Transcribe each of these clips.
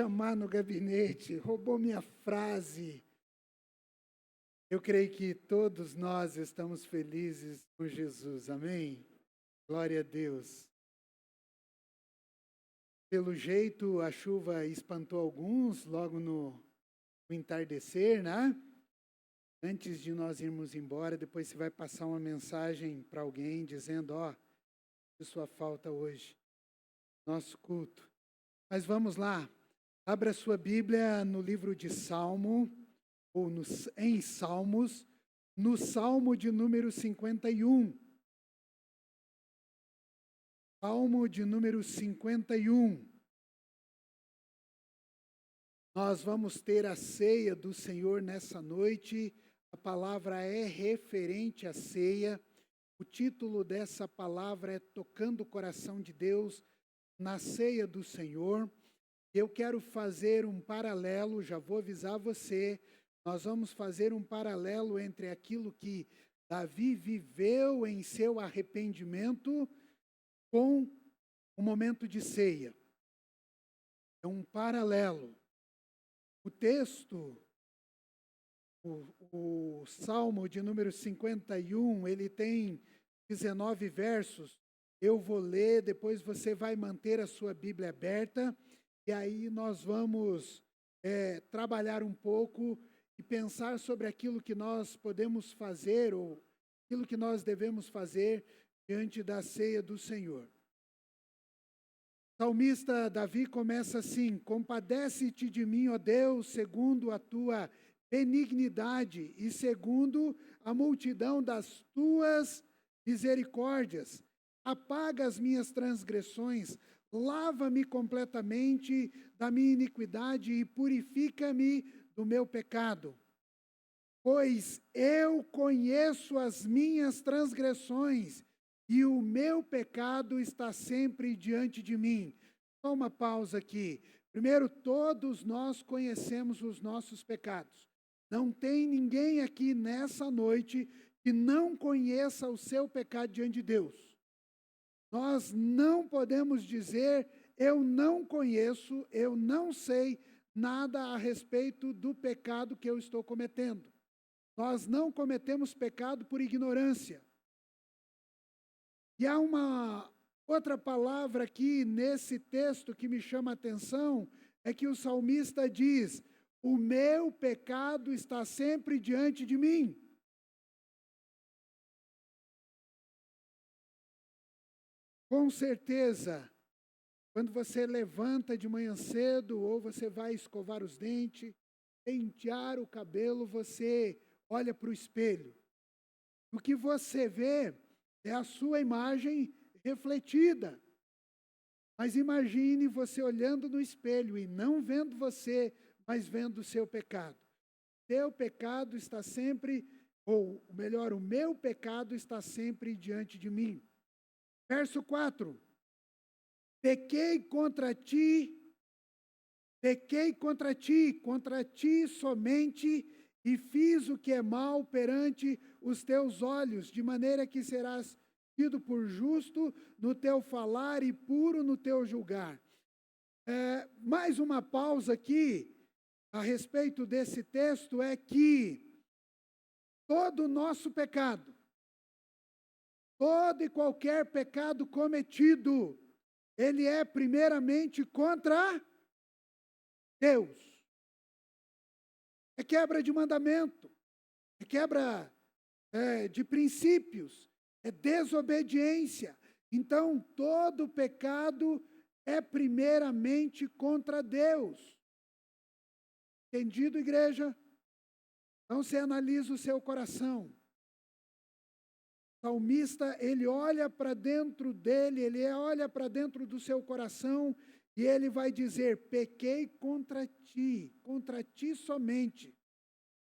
chamar no gabinete, roubou minha frase. Eu creio que todos nós estamos felizes com Jesus, amém? Glória a Deus. Pelo jeito, a chuva espantou alguns logo no entardecer, né? Antes de nós irmos embora, depois você vai passar uma mensagem para alguém dizendo, de sua falta hoje, nosso culto. Mas vamos lá, abra sua Bíblia no livro de Salmo, ou em Salmos, no Salmo de número 51. Salmo de número 51. Nós vamos ter a ceia do Senhor nessa noite. A palavra é referente à ceia. O título dessa palavra é Tocando o Coração de Deus na ceia do Senhor. Eu quero fazer um paralelo, já vou avisar você, nós vamos fazer um paralelo entre aquilo que Davi viveu em seu arrependimento com o momento de ceia. É um paralelo. O texto, o Salmo de número 51, ele tem 19 versos. Eu vou ler, depois você vai manter a sua Bíblia aberta, e aí nós vamos trabalhar um pouco e pensar sobre aquilo que nós podemos fazer, ou aquilo que nós devemos fazer diante da ceia do Senhor. O salmista Davi começa assim: compadece-te de mim, ó Deus, segundo a tua benignidade e segundo a multidão das tuas misericórdias. Apaga as minhas transgressões, lava-me completamente da minha iniquidade e purifica-me do meu pecado. Pois eu conheço as minhas transgressões e o meu pecado está sempre diante de mim. Só uma pausa aqui. Primeiro, todos nós conhecemos os nossos pecados. Não tem ninguém aqui nessa noite que não conheça o seu pecado diante de Deus. Nós não podemos dizer, eu não conheço, eu não sei nada a respeito do pecado que eu estou cometendo. Nós não cometemos pecado por ignorância. E há uma outra palavra aqui nesse texto que me chama a atenção, é que o salmista diz, o meu pecado está sempre diante de mim. Com certeza, quando você levanta de manhã cedo, ou você vai escovar os dentes, pentear o cabelo, você olha para o espelho. O que você vê é a sua imagem refletida. Mas imagine você olhando no espelho e não vendo você, mas vendo o seu pecado. Seu pecado está sempre, ou melhor, o meu pecado está sempre diante de mim. Verso 4. Pequei contra ti somente, e fiz o que é mal perante os teus olhos, de maneira que serás tido por justo no teu falar e puro no teu julgar. Mais uma pausa aqui, a respeito desse texto, é que todo o nosso pecado, todo e qualquer pecado cometido, ele é primeiramente contra Deus. É quebra de mandamento, é quebra de princípios, é desobediência. Então, todo pecado é primeiramente contra Deus. Entendido, igreja? Então, você analisa o seu coração. O salmista, ele olha para dentro dele, ele olha para dentro do seu coração, e ele vai dizer, pequei contra ti somente.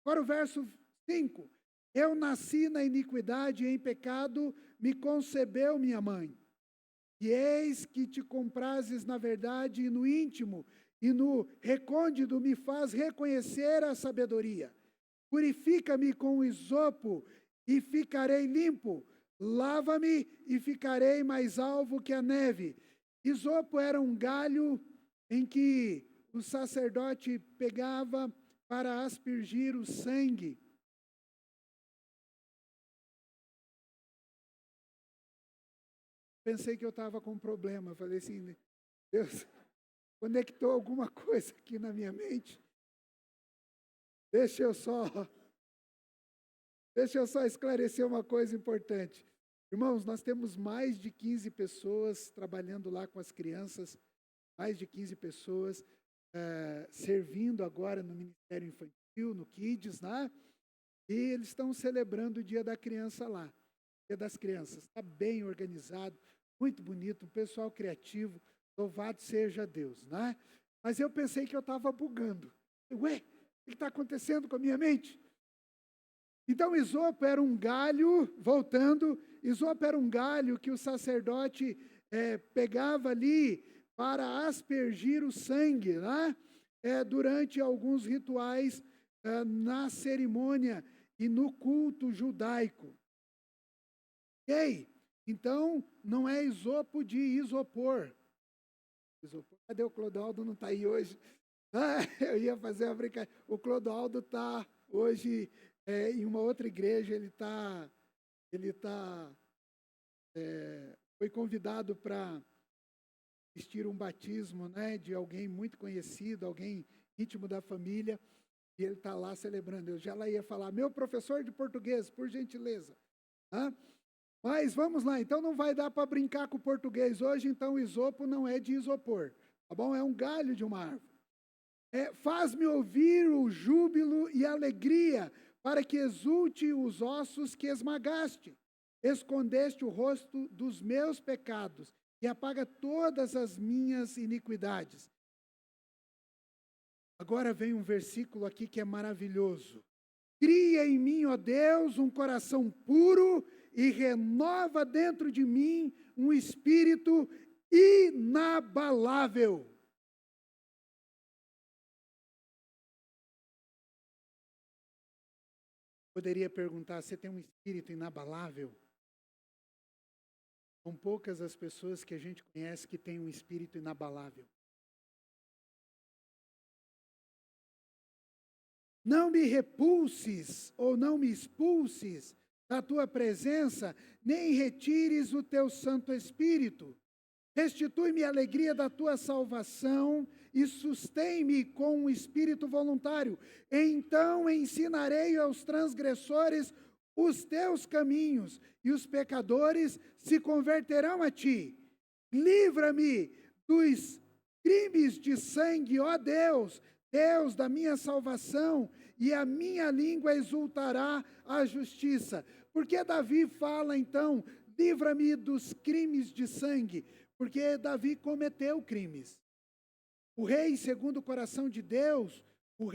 Agora o verso 5. Eu nasci na iniquidade e em pecado me concebeu minha mãe. E eis que te comprases na verdade e no íntimo, e no recôndito me faz reconhecer a sabedoria. Purifica-me com o isopo e ficarei limpo. Lava-me e ficarei mais alvo que a neve. Isopo era um galho em que o sacerdote pegava para aspergir o sangue. Pensei que eu estava com um problema. Falei assim, Deus conectou alguma coisa aqui na minha mente. Deixa eu só esclarecer uma coisa importante. Irmãos, nós temos mais de 15 pessoas trabalhando lá com as crianças, mais de 15 pessoas servindo agora no Ministério Infantil, no Kids, né? E eles estão celebrando o Dia da Criança lá. Dia das Crianças. Está bem organizado, muito bonito, um pessoal criativo, louvado seja Deus, né? Mas eu pensei que eu estava bugando. Ué, o que está acontecendo com a minha mente? Então, isopo era um galho, voltando, isopo era um galho que o sacerdote pegava ali para aspergir o sangue, né? Durante alguns rituais na cerimônia e no culto judaico. Ok? Então, não é isopo de isopor. Cadê o Clodoaldo? Não está aí hoje. Eu ia fazer uma brincadeira. O Clodoaldo está hoje em uma outra igreja. Foi convidado para assistir um batismo, né, de alguém muito conhecido, alguém íntimo da família, e ele está lá celebrando. Eu já lá ia falar, meu professor de português, por gentileza. Mas vamos lá, então não vai dar para brincar com o português hoje, então o isopo não é de isopor, tá bom? É um galho de uma árvore. Faz-me ouvir o júbilo e a alegria, para que exulte os ossos que esmagaste. Escondeste o rosto dos meus pecados e apaga todas as minhas iniquidades. Agora vem um versículo aqui que é maravilhoso. Cria em mim, ó Deus, um coração puro e renova dentro de mim um espírito inabalável. Poderia perguntar, você tem um espírito inabalável? São poucas as pessoas que a gente conhece que têm um espírito inabalável. Não me repulses ou não me expulses da tua presença, nem retires o teu Santo Espírito. Restitui-me a alegria da tua salvação e sustém-me com um espírito voluntário. Então ensinarei aos transgressores os teus caminhos, e os pecadores se converterão a ti. Livra-me dos crimes de sangue, ó Deus, Deus da minha salvação, e a minha língua exultará a justiça. Porque Davi fala então, livra-me dos crimes de sangue, porque Davi cometeu crimes. O rei segundo o coração de Deus, o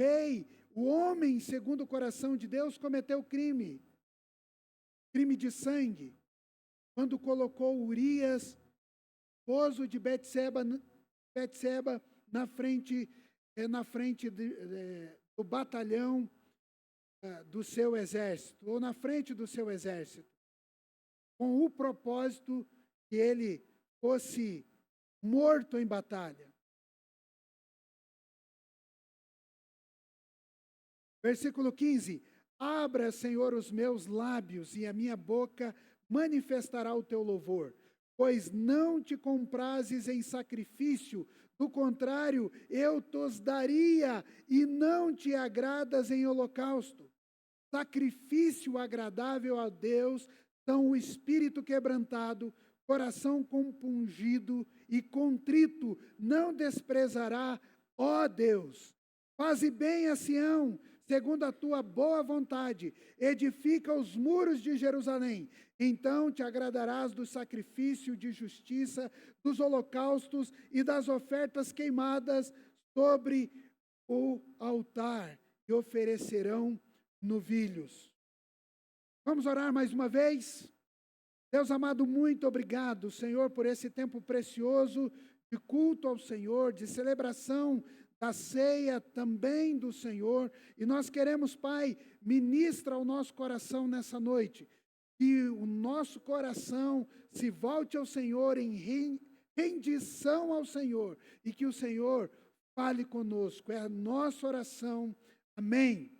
homem segundo o coração de Deus cometeu crime de sangue, quando colocou Urias, esposo de Betseba na frente do batalhão do seu exército, ou na frente do seu exército, com o propósito que ele fosse morto em batalha. Versículo 15, abra, Senhor, os meus lábios, e a minha boca manifestará o teu louvor, pois não te comprazes em sacrifício, do contrário, eu tos daria, e não te agradas em holocausto. Sacrifício agradável a Deus são o espírito quebrantado, coração compungido e contrito, não desprezará, ó Deus. Faze bem a Sião, segundo a tua boa vontade, edifica os muros de Jerusalém. Então te agradarás do sacrifício de justiça, dos holocaustos e das ofertas queimadas sobre o altar, e oferecerão novilhos. Vamos orar mais uma vez? Deus amado, muito obrigado, Senhor, por esse tempo precioso de culto ao Senhor, de celebração da ceia também do Senhor, e nós queremos, Pai, ministra ao nosso coração nessa noite, que o nosso coração se volte ao Senhor em rendição ao Senhor, e que o Senhor fale conosco. É a nossa oração. Amém.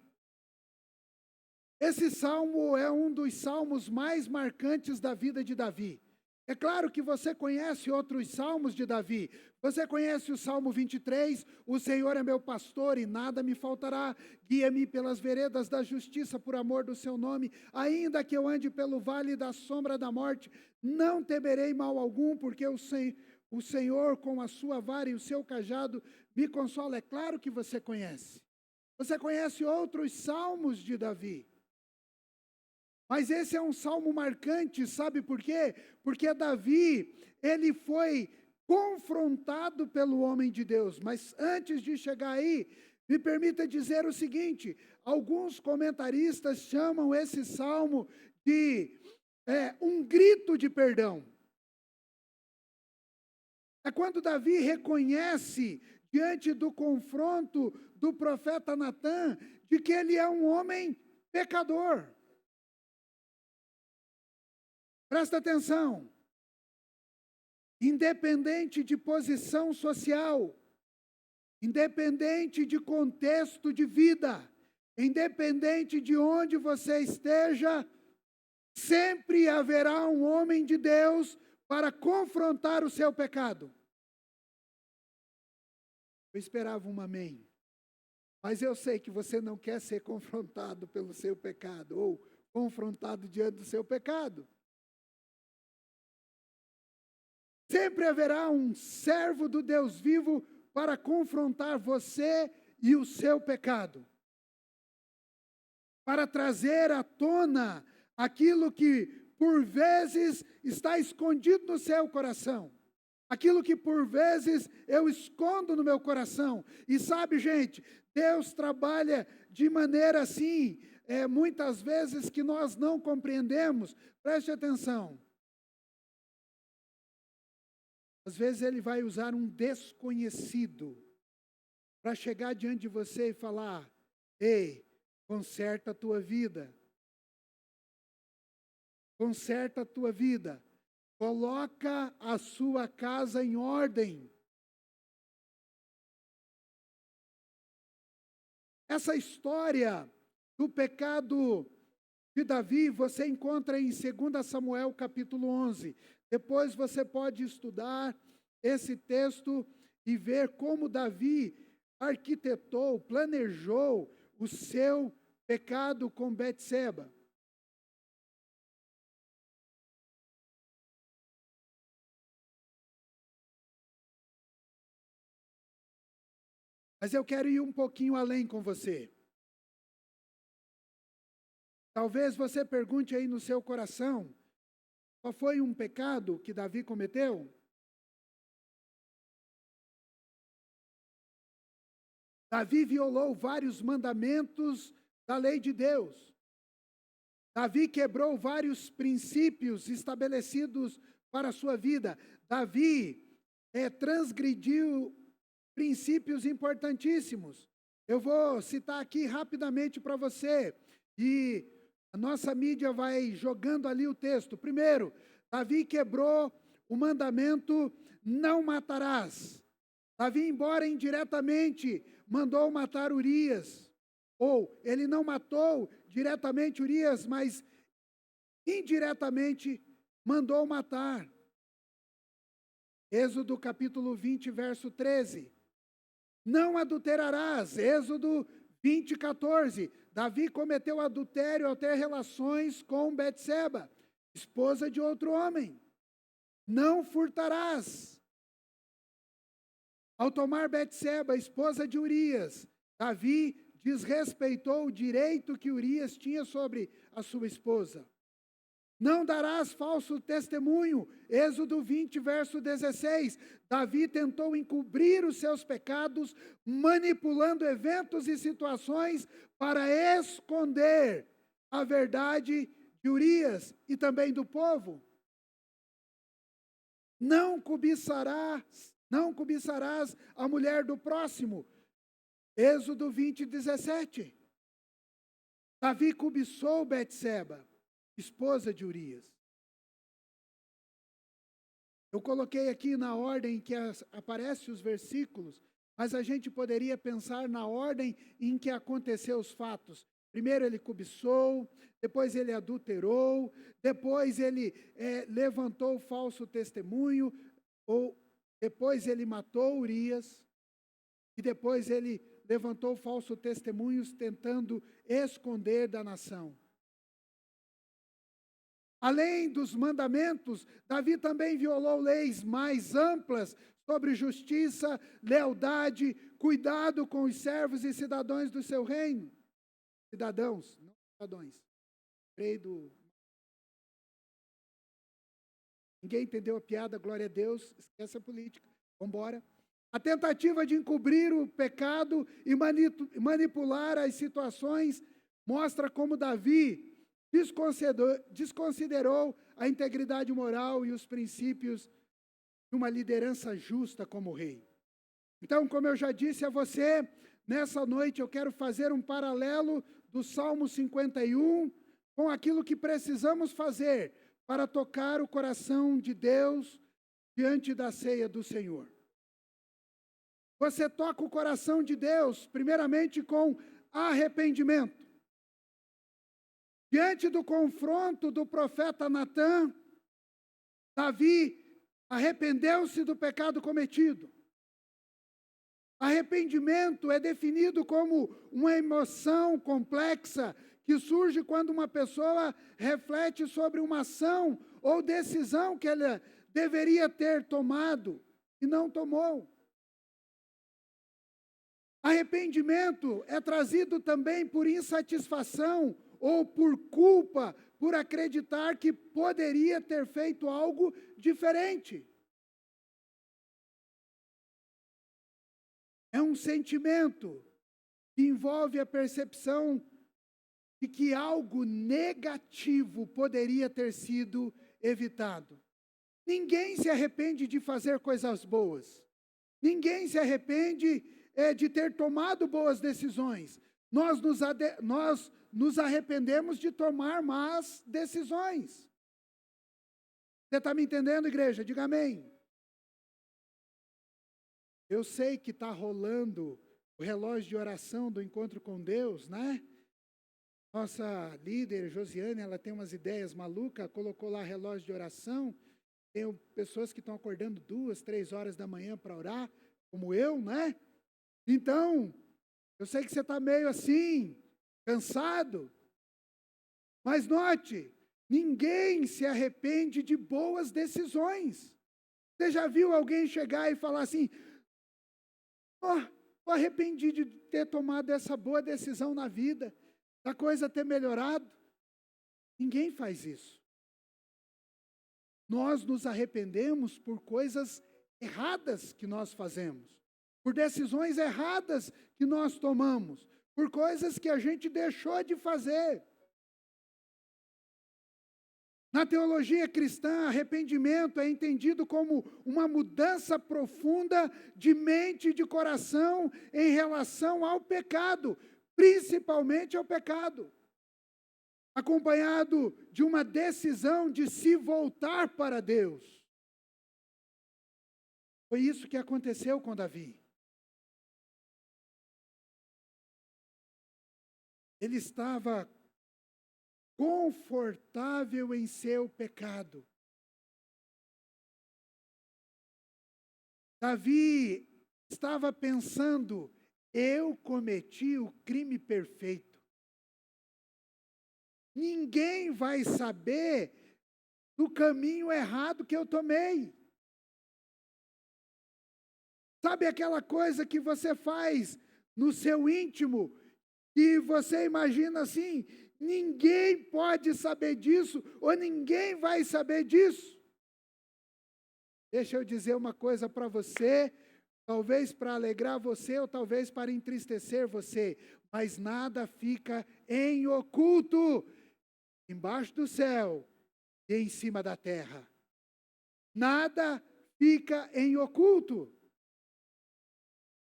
Esse salmo é um dos salmos mais marcantes da vida de Davi. É claro que você conhece outros salmos de Davi. Você conhece o Salmo 23, o Senhor é meu pastor e nada me faltará. Guia-me pelas veredas da justiça por amor do seu nome. Ainda que eu ande pelo vale da sombra da morte, não temerei mal algum, porque o Senhor com a sua vara e o seu cajado me consola. É claro que você conhece. Você conhece outros salmos de Davi. Mas esse é um salmo marcante, sabe por quê? Porque Davi, ele foi confrontado pelo homem de Deus. Mas antes de chegar aí, me permita dizer o seguinte: alguns comentaristas chamam esse salmo de um grito de perdão. É quando Davi reconhece, diante do confronto do profeta Natã, de que ele é um homem pecador. Presta atenção, independente de posição social, independente de contexto de vida, independente de onde você esteja, sempre haverá um homem de Deus para confrontar o seu pecado. Eu esperava um amém, mas eu sei que você não quer ser confrontado pelo seu pecado, ou confrontado diante do seu pecado. Sempre haverá um servo do Deus vivo para confrontar você e o seu pecado. Para trazer à tona aquilo que, por vezes, está escondido no seu coração. Aquilo que, por vezes, eu escondo no meu coração. E sabe, gente, Deus trabalha de maneira assim, muitas vezes que nós não compreendemos. Preste atenção. Às vezes ele vai usar um desconhecido para chegar diante de você e falar: ei, conserta a tua vida. Conserta a tua vida. Coloca a sua casa em ordem. Essa história do pecado de Davi, você encontra em 2 Samuel capítulo 11. Depois você pode estudar esse texto e ver como Davi arquitetou, planejou o seu pecado com Betseba. Mas eu quero ir um pouquinho além com você. Talvez você pergunte aí no seu coração: qual foi um pecado que Davi cometeu? Davi violou vários mandamentos da lei de Deus. Davi quebrou vários princípios estabelecidos para a sua vida. Davi transgrediu princípios importantíssimos. Eu vou citar aqui rapidamente para você, e a nossa mídia vai jogando ali o texto. Primeiro, Davi quebrou o mandamento: não matarás. Davi, embora indiretamente, mandou matar Urias. Ou, ele não matou diretamente Urias, mas indiretamente mandou matar. Êxodo capítulo 20, verso 13. Não adulterarás. Êxodo 20, 14. Davi cometeu adultério ao ter relações com Betseba, esposa de outro homem. Não furtarás. Ao tomar Betseba, esposa de Urias, Davi desrespeitou o direito que Urias tinha sobre a sua esposa. Não darás falso testemunho. Êxodo 20, verso 16. Davi tentou encobrir os seus pecados, manipulando eventos e situações para esconder a verdade de Urias e também do povo. Não cobiçarás a mulher do próximo. Êxodo 20, 17. Davi cobiçou Betseba, esposa de Urias. Eu coloquei aqui na ordem que aparecem os versículos, mas a gente poderia pensar na ordem em que aconteceu os fatos. Primeiro ele cobiçou, depois ele adulterou, depois ele levantou falso testemunho, ou depois ele matou Urias, e depois ele levantou falso testemunhos tentando esconder da nação. Além dos mandamentos, Davi também violou leis mais amplas sobre justiça, lealdade, cuidado com os servos e cidadãos do seu reino. Cidadãos, não cidadãos. Ninguém entendeu a piada, glória a Deus, esquece a política, vamos embora. A tentativa de encobrir o pecado e manipular as situações mostra como Davi desconsiderou a integridade moral e os princípios de uma liderança justa como rei. Então, como eu já disse a você, nessa noite eu quero fazer um paralelo do Salmo 51 com aquilo que precisamos fazer para tocar o coração de Deus diante da ceia do Senhor. Você toca o coração de Deus, primeiramente com arrependimento. Diante do confronto do profeta Natã, Davi arrependeu-se do pecado cometido. Arrependimento é definido como uma emoção complexa que surge quando uma pessoa reflete sobre uma ação ou decisão que ela deveria ter tomado e não tomou. Arrependimento é trazido também por insatisfação ou por culpa, por acreditar que poderia ter feito algo diferente. É um sentimento que envolve a percepção de que algo negativo poderia ter sido evitado. Ninguém se arrepende de fazer coisas boas. Ninguém se arrepende de ter tomado boas decisões. Nós nos arrependemos de tomar más decisões. Você está me entendendo, igreja? Diga amém. Eu sei que está rolando o relógio de oração do encontro com Deus, né? Nossa líder, Josiane, ela tem umas ideias malucas, colocou lá relógio de oração. Tem pessoas que estão acordando 2, 3 horas da manhã para orar, como eu, né? Então, eu sei que você está meio assim, cansado. Mas note, ninguém se arrepende de boas decisões. Você já viu alguém chegar e falar assim, estou arrependido de ter tomado essa boa decisão na vida, da coisa ter melhorado? Ninguém faz isso. Nós nos arrependemos por coisas erradas que nós fazemos, por decisões erradas que nós tomamos, por coisas que a gente deixou de fazer. Na teologia cristã, arrependimento é entendido como uma mudança profunda de mente e de coração em relação ao pecado, principalmente ao pecado, acompanhado de uma decisão de se voltar para Deus. Foi isso que aconteceu com Davi. Ele estava confortável em seu pecado. Davi estava pensando, eu cometi o crime perfeito. Ninguém vai saber do caminho errado que eu tomei. Sabe aquela coisa que você faz no seu íntimo e você imagina assim, ninguém pode saber disso ou ninguém vai saber disso? Deixa eu dizer uma coisa para você, talvez para alegrar você ou talvez para entristecer você, mas nada fica em oculto embaixo do céu e em cima da terra. Nada fica em oculto.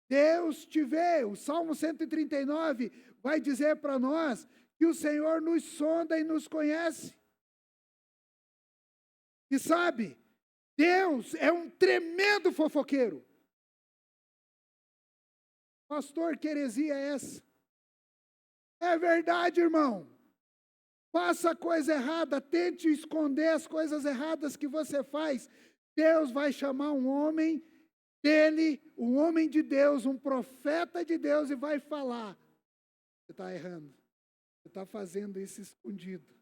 Deus te vê. O Salmo 139 vai dizer para nós que o Senhor nos sonda e nos conhece. E sabe, Deus é um tremendo fofoqueiro. Pastor, que heresia é essa? É verdade, irmão. Faça coisa errada, tente esconder as coisas erradas que você faz. Deus vai chamar um homem dele, um homem de Deus, um profeta de Deus, e vai falar: você está errando, você está fazendo isso escondido.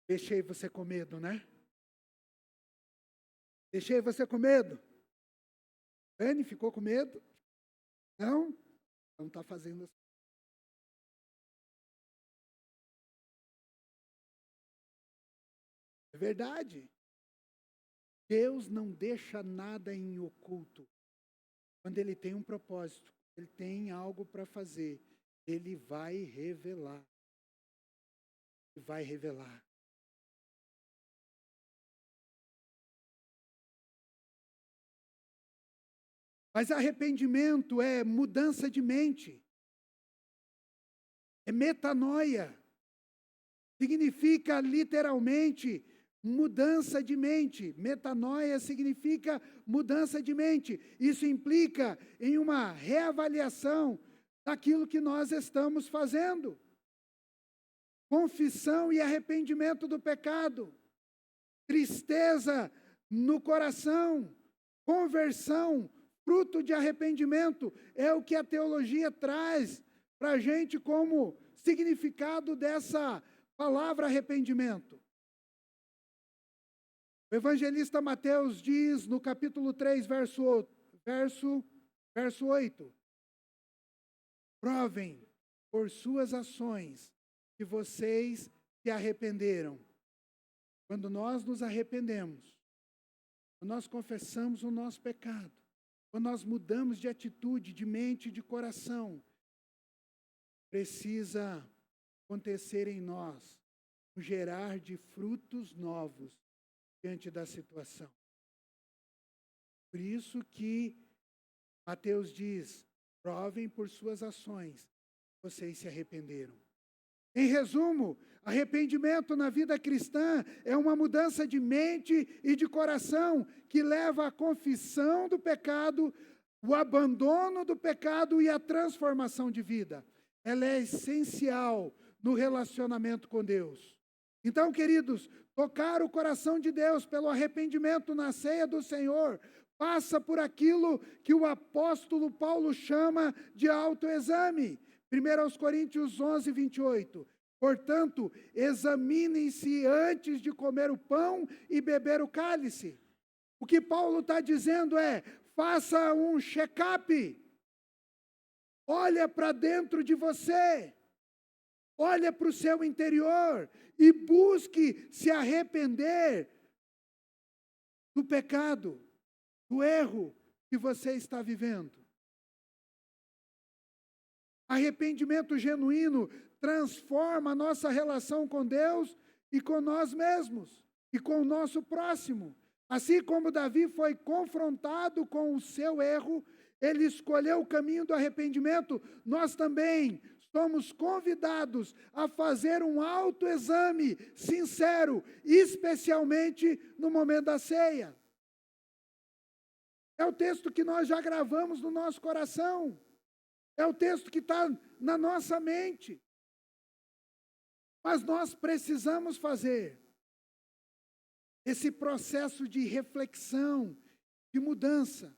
Deixei você com medo, né? Deixei você com medo. Dani ficou com medo? Não? Não está fazendo assim. É verdade. Deus não deixa nada em oculto. Quando Ele tem um propósito, Ele tem algo para fazer, Ele vai revelar. Ele vai revelar. Mas arrependimento é mudança de mente. É metanoia. Significa literalmente mudança de mente. Metanoia significa mudança de mente. Isso implica em uma reavaliação daquilo que nós estamos fazendo. Confissão e arrependimento do pecado. Tristeza no coração. Conversão, fruto de arrependimento. É o que a teologia traz para a gente como significado dessa palavra arrependimento. O evangelista Mateus diz no capítulo 3, verso 8: provem por suas ações que vocês se arrependeram. Quando nós nos arrependemos, quando nós confessamos o nosso pecado, quando nós mudamos de atitude, de mente, de coração, precisa acontecer em nós um gerar de frutos novos diante da situação. Por isso que Mateus diz: provem por suas ações, vocês se arrependeram. Em resumo, arrependimento na vida cristã é uma mudança de mente e de coração que leva à confissão do pecado, o abandono do pecado e a transformação de vida. Ela é essencial no relacionamento com Deus. Então, queridos, tocar o coração de Deus pelo arrependimento na ceia do Senhor passa por aquilo que o apóstolo Paulo chama de autoexame. 1 Coríntios 11, 28. Portanto, examinem-se antes de comer o pão e beber o cálice. O que Paulo está dizendo é: faça um check-up. Olha para dentro de você. Olha para o seu interior e busque se arrepender do pecado, do erro que você está vivendo. Arrependimento genuíno transforma a nossa relação com Deus e com nós mesmos e com o nosso próximo. Assim como Davi foi confrontado com o seu erro, ele escolheu o caminho do arrependimento, nós também somos convidados a fazer um autoexame sincero, especialmente no momento da ceia. É o texto que nós já gravamos no nosso coração. É o texto que está na nossa mente. Mas nós precisamos fazer esse processo de reflexão, de mudança.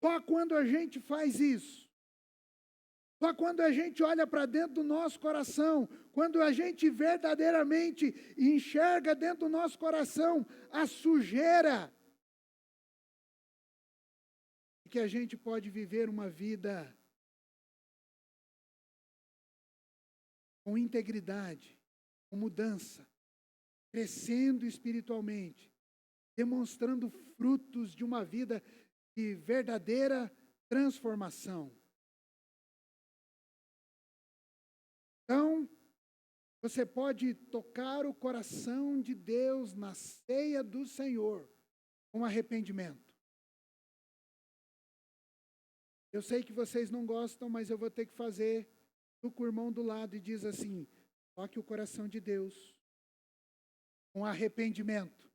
Só quando a gente faz isso, só quando a gente olha para dentro do nosso coração, quando a gente verdadeiramente enxerga dentro do nosso coração a sujeira, que a gente pode viver uma vida com integridade, com mudança, crescendo espiritualmente, demonstrando frutos de uma vida de verdadeira transformação. Então, você pode tocar o coração de Deus na ceia do Senhor com arrependimento. Eu sei que vocês não gostam, mas eu vou ter que fazer Toca o irmão do lado e diz assim: toque o coração de Deus com arrependimento.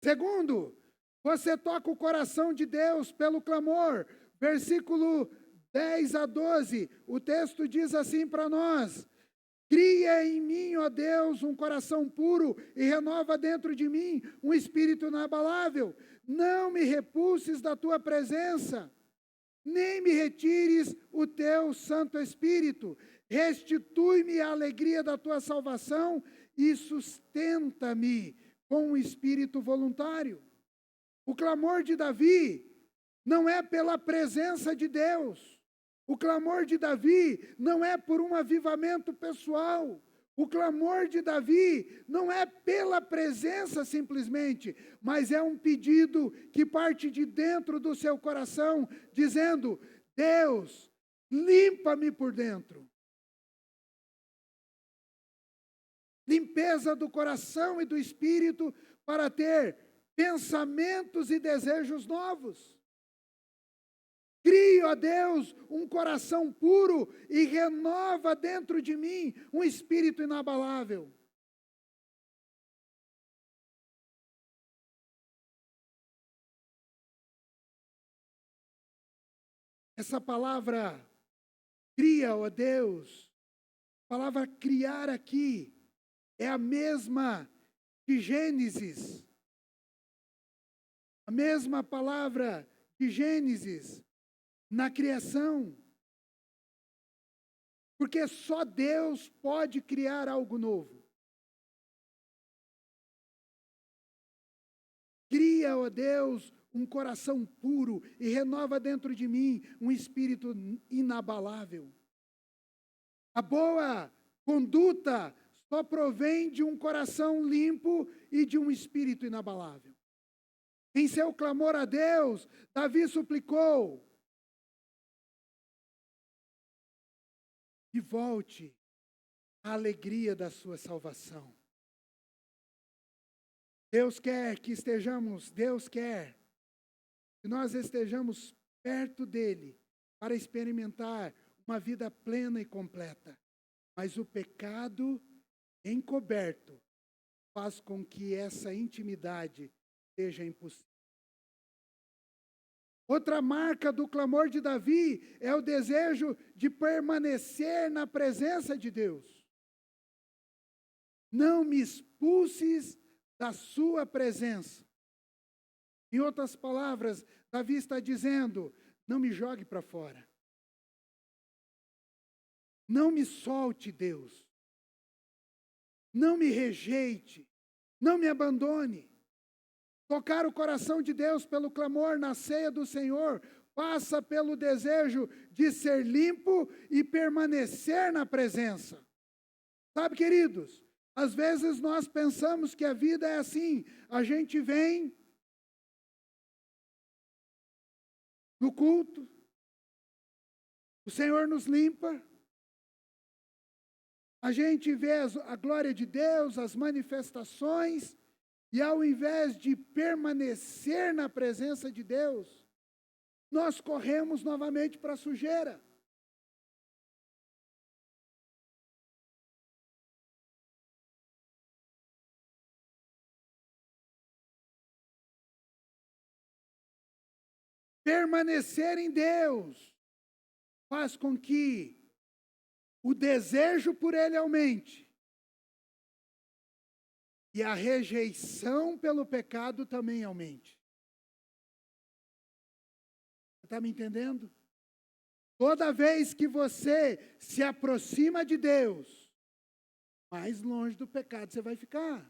Segundo, você toca o coração de Deus pelo clamor. Versículo 10 a 12, o texto diz assim para nós: cria em mim, ó Deus, um coração puro e renova dentro de mim um espírito inabalável. Não me repulses da tua presença, nem me retires o teu Santo Espírito. Restitui-me a alegria da tua salvação e sustenta-me com um espírito voluntário. O clamor de Davi não é pela presença de Deus. O clamor de Davi não é por um avivamento pessoal. O clamor de Davi não é pela presença simplesmente, mas é um pedido que parte de dentro do seu coração, dizendo: Deus, limpa-me por dentro. Limpeza do coração e do espírito para ter pensamentos e desejos novos. Cria, ó Deus, um coração puro e renova dentro de mim um espírito inabalável. Essa palavra cria, ó Deus, a palavra criar aqui é a mesma de Gênesis. A mesma palavra de Gênesis na criação. Porque só Deus pode criar algo novo. Cria, ó Deus, um coração puro e renova dentro de mim um espírito inabalável. A boa conduta só provém de um coração limpo e de um espírito inabalável. Em seu clamor a Deus, Davi suplicou: e volte a alegria da sua salvação. Deus quer que nós estejamos perto dele para experimentar uma vida plena e completa. Mas o pecado encoberto faz com que essa intimidade seja impossível. Outra marca do clamor de Davi é o desejo de permanecer na presença de Deus. Não me expulses da sua presença. Em outras palavras, Davi está dizendo: não me jogue para fora. Não me solte, Deus. Não me rejeite. Não me abandone. Tocar o coração de Deus pelo clamor na ceia do Senhor passa pelo desejo de ser limpo e permanecer na presença. Sabe, queridos, às vezes nós pensamos que a vida é assim. A gente vem no culto, o Senhor nos limpa, a gente vê a glória de Deus, as manifestações, e ao invés de permanecer na presença de Deus, nós corremos novamente para a sujeira. Permanecer em Deus faz com que o desejo por Ele aumente. E a rejeição pelo pecado também aumente. Você está me entendendo? Toda vez que você se aproxima de Deus, mais longe do pecado você vai ficar.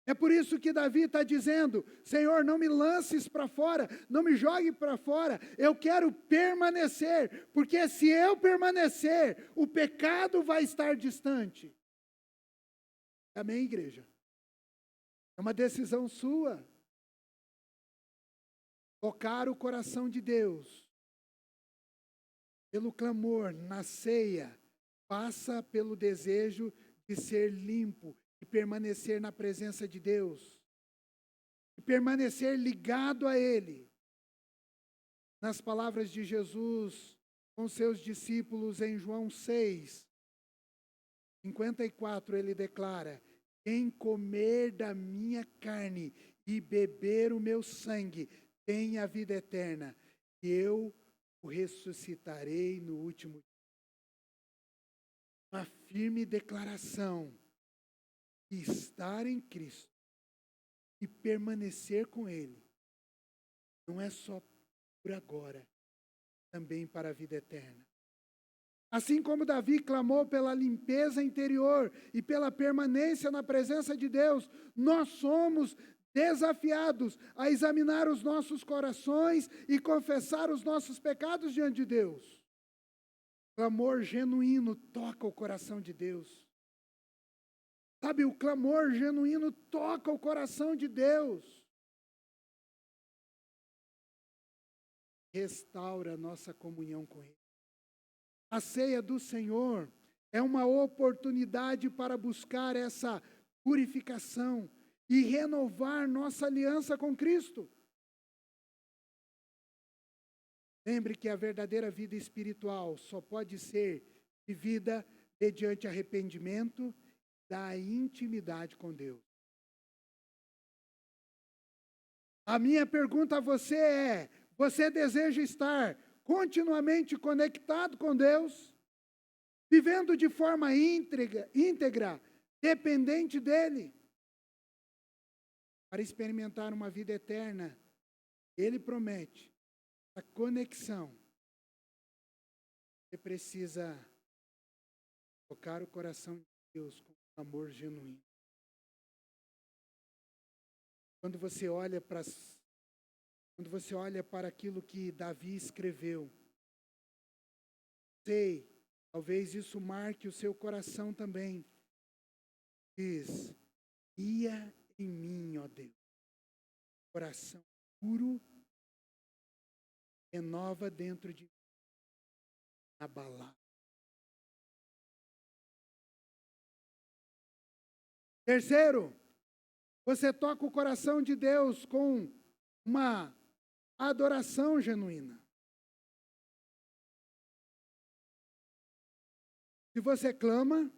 É por isso que Davi está dizendo: Senhor, não me lances para fora, não me jogue para fora, eu quero permanecer, porque se eu permanecer, o pecado vai estar distante. Amém, igreja? É uma decisão sua. Tocar o coração de Deus pelo clamor na ceia passa pelo desejo de ser limpo e permanecer na presença de Deus e permanecer ligado a Ele. Nas palavras de Jesus, com seus discípulos em João 6, 54, ele declara: quem comer da minha carne e beber o meu sangue tem a vida eterna, e eu o ressuscitarei no último dia. Uma firme declaração que estar em Cristo e permanecer com Ele não é só por agora, também para a vida eterna. Assim como Davi clamou pela limpeza interior e pela permanência na presença de Deus, nós somos desafiados a examinar os nossos corações e confessar os nossos pecados diante de Deus. Clamor genuíno toca o coração de Deus. Sabe, o clamor genuíno toca o coração de Deus. Restaura a nossa comunhão com Ele. A ceia do Senhor é uma oportunidade para buscar essa purificação e renovar nossa aliança com Cristo. Lembre que a verdadeira vida espiritual só pode ser vivida mediante arrependimento da intimidade com Deus. A minha pergunta a você é: você deseja estar continuamente conectado com Deus, vivendo de forma íntegra, dependente dEle? Para experimentar uma vida eterna, Ele promete a conexão. Você precisa tocar o coração de Deus com amor genuíno. Quando você olha para aquilo que Davi escreveu, talvez isso marque o seu coração também. Diz: ia em mim, ó Deus, coração puro, renova dentro de mim, abalado. Terceiro, você toca o coração de Deus com uma adoração genuína. Se você clama,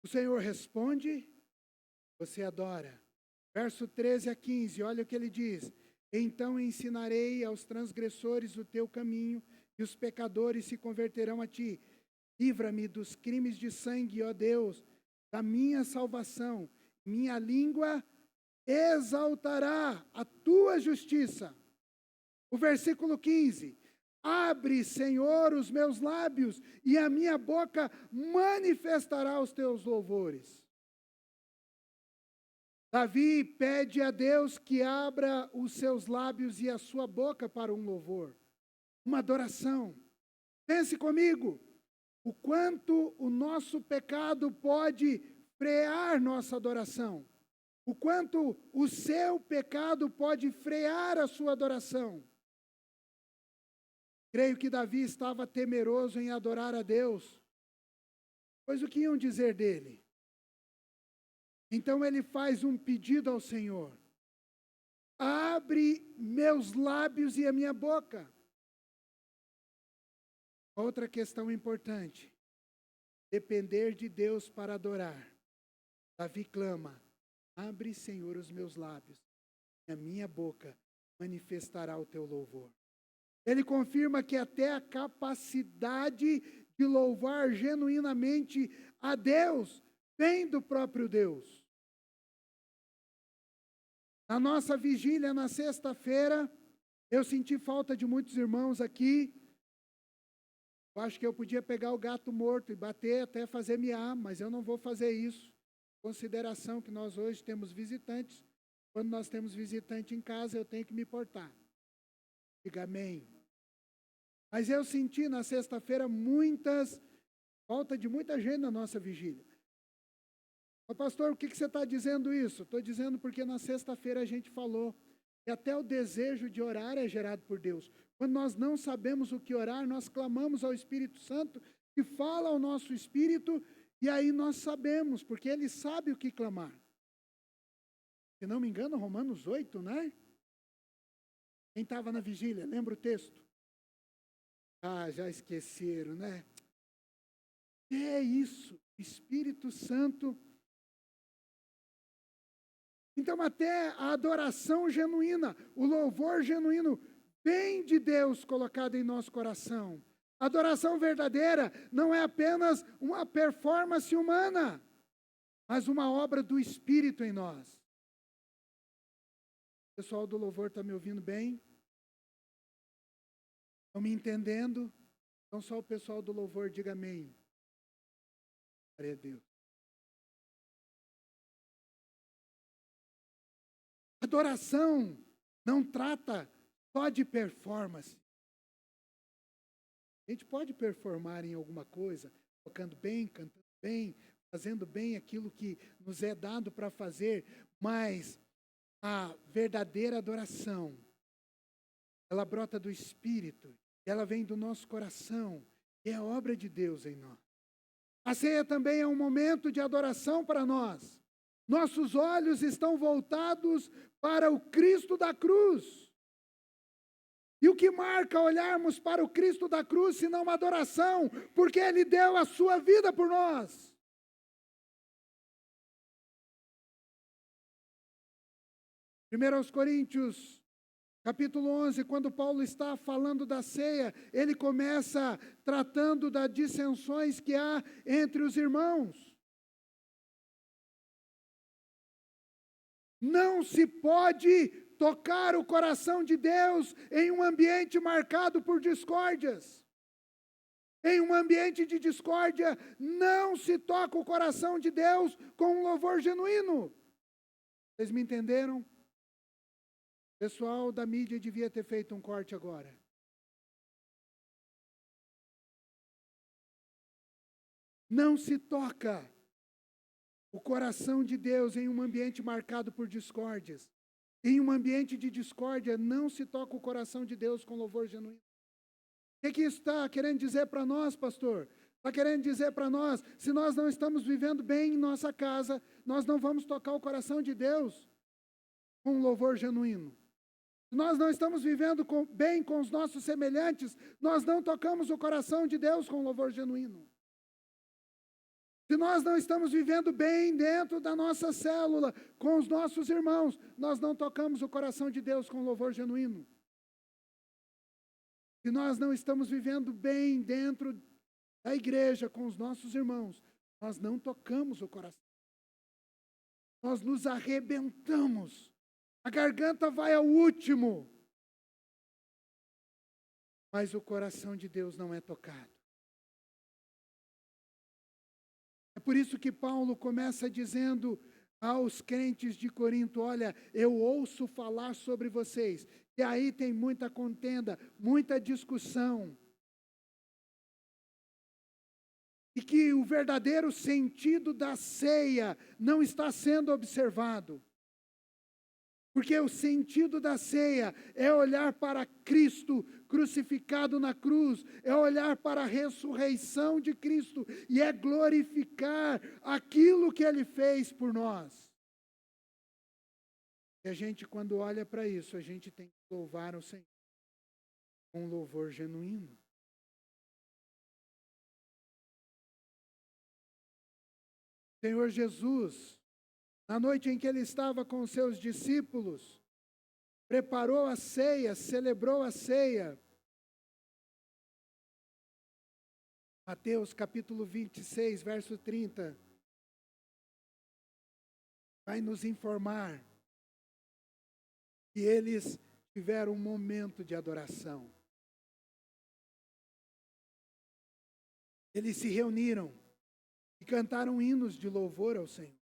o Senhor responde, você adora. Verso 13 a 15, olha o que ele diz: então ensinarei aos transgressores o teu caminho, e os pecadores se converterão a ti. Livra-me dos crimes de sangue, ó Deus, da minha salvação. Minha língua exaltará a tua justiça. O versículo 15: abre, Senhor, os meus lábios, e a minha boca manifestará os teus louvores. Davi pede a Deus que abra os seus lábios e a sua boca para um louvor, uma adoração. Pense comigo, o quanto o nosso pecado pode frear nossa adoração. O quanto o seu pecado pode frear a sua adoração. Creio que Davi estava temeroso em adorar a Deus, pois o que iam dizer dele? Então ele faz um pedido ao Senhor: abre meus lábios e a minha boca. Outra questão importante: depender de Deus para adorar. Davi clama: abre, Senhor, os meus lábios, e a minha boca manifestará o teu louvor. Ele confirma que até a capacidade de louvar genuinamente a Deus vem do próprio Deus. Na nossa vigília, na sexta-feira, eu senti falta de muitos irmãos aqui. Eu acho que eu podia pegar o gato morto e bater até fazer miar, mas eu não vou fazer isso. Consideração que nós hoje temos visitantes. Quando nós temos visitante em casa, eu tenho que me portar. Diga amém. Mas eu senti na sexta-feira falta de muita gente na nossa vigília. Mas, pastor, o que você está dizendo isso? Estou dizendo porque na sexta-feira a gente falou que até o desejo de orar é gerado por Deus. Quando nós não sabemos o que orar, nós clamamos ao Espírito Santo, que fala ao nosso espírito, e aí nós sabemos, porque Ele sabe o que clamar. Se não me engano, Romanos 8, né? Quem estava na vigília, lembra o texto? Ah, já esqueceram, né? É isso, Espírito Santo. Então, até a adoração genuína, o louvor genuíno, vem de Deus colocado em nosso coração. A adoração verdadeira não é apenas uma performance humana, mas uma obra do Espírito em nós. O pessoal do louvor está me ouvindo bem? Estão me entendendo? Então só o pessoal do louvor diga amém. Glória a Deus. Adoração não trata só de performance. A gente pode performar em alguma coisa, tocando bem, cantando bem, fazendo bem aquilo que nos é dado para fazer, mas a verdadeira adoração, ela brota do Espírito, ela vem do nosso coração, e é obra de Deus em nós. A ceia também é um momento de adoração para nós. Nossos olhos estão voltados para o Cristo da cruz. E o que marca olharmos para o Cristo da cruz, senão uma adoração, porque Ele deu a sua vida por nós. Primeiro aos Coríntios, capítulo 11, quando Paulo está falando da ceia, ele começa tratando das dissensões que há entre os irmãos. Não se pode tocar o coração de Deus em um ambiente marcado por discórdias. Em um ambiente de discórdia, não se toca o coração de Deus com um louvor genuíno. Vocês me entenderam? O pessoal da mídia devia ter feito um corte agora. Não se toca o coração de Deus em um ambiente marcado por discórdias. Em um ambiente de discórdia, não se toca o coração de Deus com louvor genuíno. O que isso está querendo dizer para nós, pastor? Está querendo dizer para nós, se nós não estamos vivendo bem em nossa casa, nós não vamos tocar o coração de Deus com um louvor genuíno. Se nós não estamos vivendo bem com os nossos semelhantes, nós não tocamos o coração de Deus com louvor genuíno. Se nós não estamos vivendo bem dentro da nossa célula, com os nossos irmãos, nós não tocamos o coração de Deus com louvor genuíno. Se nós não estamos vivendo bem dentro da igreja, com os nossos irmãos, nós não tocamos o coração. Nós nos arrebentamos. A garganta vai ao último. Mas o coração de Deus não é tocado. É por isso que Paulo começa dizendo aos crentes de Corinto, olha, eu ouço falar sobre vocês, e aí tem muita contenda, muita discussão. E que o verdadeiro sentido da ceia não está sendo observado. Porque o sentido da ceia é olhar para Cristo crucificado na cruz, é olhar para a ressurreição de Cristo e é glorificar aquilo que Ele fez por nós. E a gente, quando olha para isso, a gente tem que louvar o Senhor com um louvor genuíno. Senhor Jesus, na noite em que Ele estava com os seus discípulos, preparou a ceia, celebrou a ceia. Mateus capítulo 26, verso 30, vai nos informar que eles tiveram um momento de adoração. Eles se reuniram e cantaram hinos de louvor ao Senhor.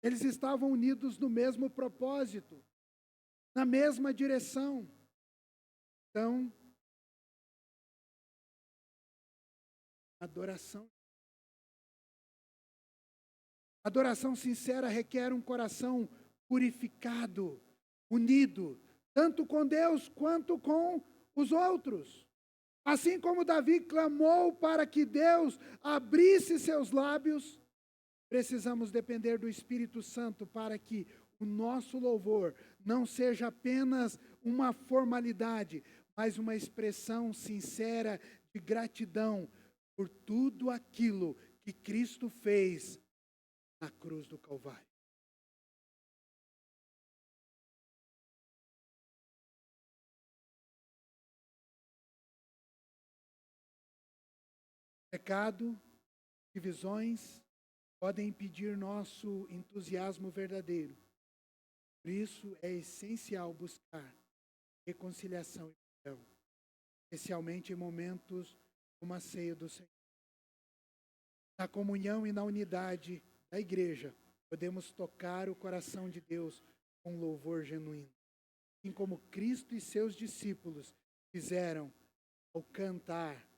Eles estavam unidos no mesmo propósito, na mesma direção. Então, adoração. Adoração sincera requer um coração purificado, unido, tanto com Deus quanto com os outros. Assim como Davi clamou para que Deus abrisse seus lábios, precisamos depender do Espírito Santo para que o nosso louvor não seja apenas uma formalidade, mas uma expressão sincera de gratidão por tudo aquilo que Cristo fez na cruz do Calvário. Pecado, divisões podem impedir nosso entusiasmo verdadeiro. Por isso é essencial buscar reconciliação e perdão, especialmente em momentos como a ceia do Senhor. Na comunhão e na unidade da igreja, podemos tocar o coração de Deus com louvor genuíno, assim como Cristo e seus discípulos fizeram ao cantar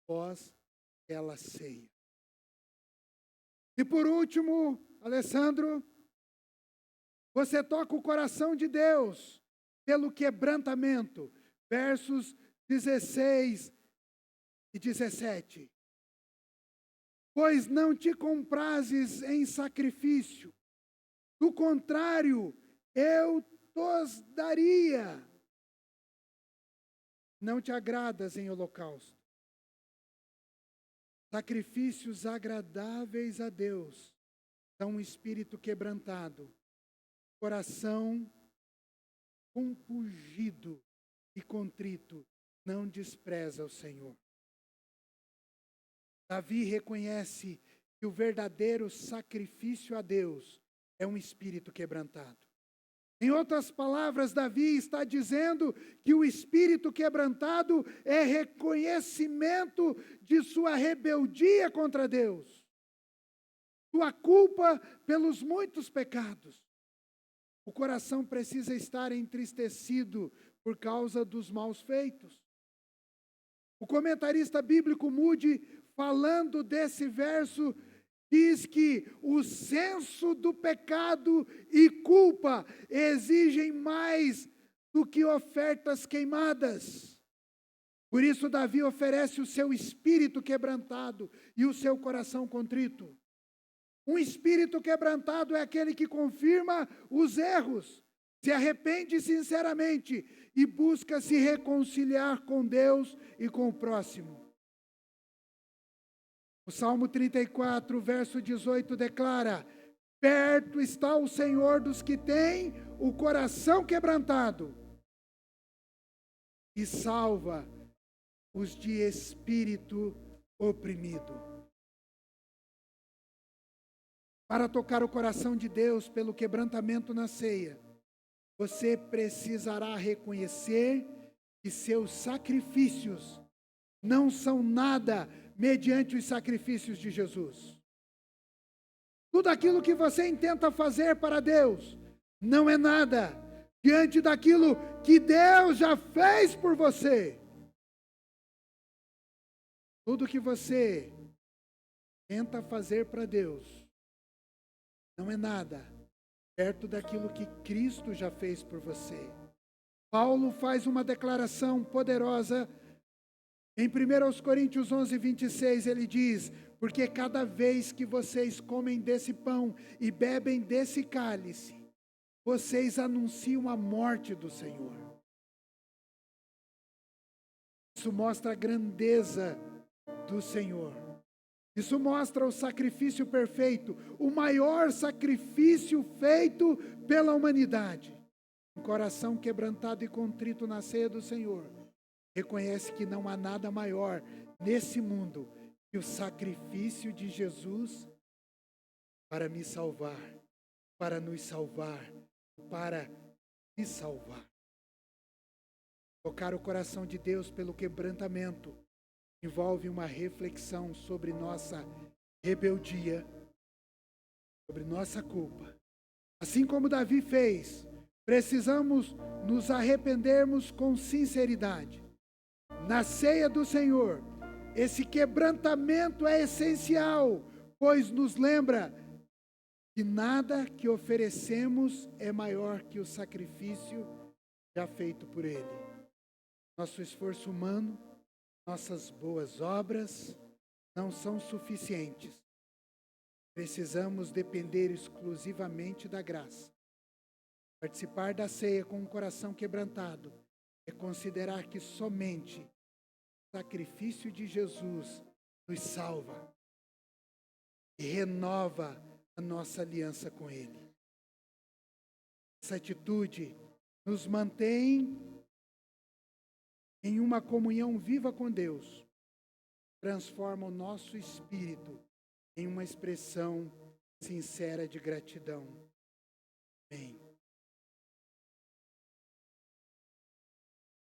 após aquela ceia. E por último, Alessandro, você toca o coração de Deus pelo quebrantamento, versos 16 e 17. Pois não te comprazes em sacrifício, do contrário, eu tos daria. Não te agradas em holocausto. Sacrifícios agradáveis a Deus são um espírito quebrantado, coração compungido e contrito, não despreza o Senhor. Davi reconhece que o verdadeiro sacrifício a Deus é um espírito quebrantado. Em outras palavras, Davi está dizendo que o espírito quebrantado é reconhecimento de sua rebeldia contra Deus, sua culpa pelos muitos pecados. O coração precisa estar entristecido por causa dos maus feitos. O comentarista bíblico Moody, falando desse verso, diz que o senso do pecado e culpa exigem mais do que ofertas queimadas. Por isso, Davi oferece o seu espírito quebrantado e o seu coração contrito. Um espírito quebrantado é aquele que confirma os erros, se arrepende sinceramente e busca se reconciliar com Deus e com o próximo. O Salmo 34, verso 18 declara: perto está o Senhor dos que têm o coração quebrantado e salva os de espírito oprimido. Para tocar o coração de Deus pelo quebrantamento na ceia, você precisará reconhecer que seus sacrifícios não são nada mediante os sacrifícios de Jesus. Tudo aquilo que você intenta fazer para Deus não é nada diante daquilo que Deus já fez por você. Tudo que você tenta fazer para Deus não é nada perto daquilo que Cristo já fez por você. Paulo faz uma declaração poderosa em 1 Coríntios 11, 26, ele diz: porque cada vez que vocês comem desse pão e bebem desse cálice, vocês anunciam a morte do Senhor. Isso mostra a grandeza do Senhor. Isso mostra o sacrifício perfeito, o maior sacrifício feito pela humanidade. Um coração quebrantado e contrito na ceia do Senhor reconhece que não há nada maior nesse mundo que o sacrifício de Jesus para me salvar, para nos salvar, para me salvar. Tocar o coração de Deus pelo quebrantamento envolve uma reflexão sobre nossa rebeldia, sobre nossa culpa. Assim como Davi fez, precisamos nos arrependermos com sinceridade. Na ceia do Senhor, esse quebrantamento é essencial, pois nos lembra que nada que oferecemos é maior que o sacrifício já feito por Ele. Nosso esforço humano, nossas boas obras não são suficientes. Precisamos depender exclusivamente da graça. Participar da ceia com um coração quebrantado é considerar que somente o sacrifício de Jesus nos salva e renova a nossa aliança com Ele. Essa atitude nos mantém em uma comunhão viva com Deus, transforma o nosso espírito em uma expressão sincera de gratidão. Amém.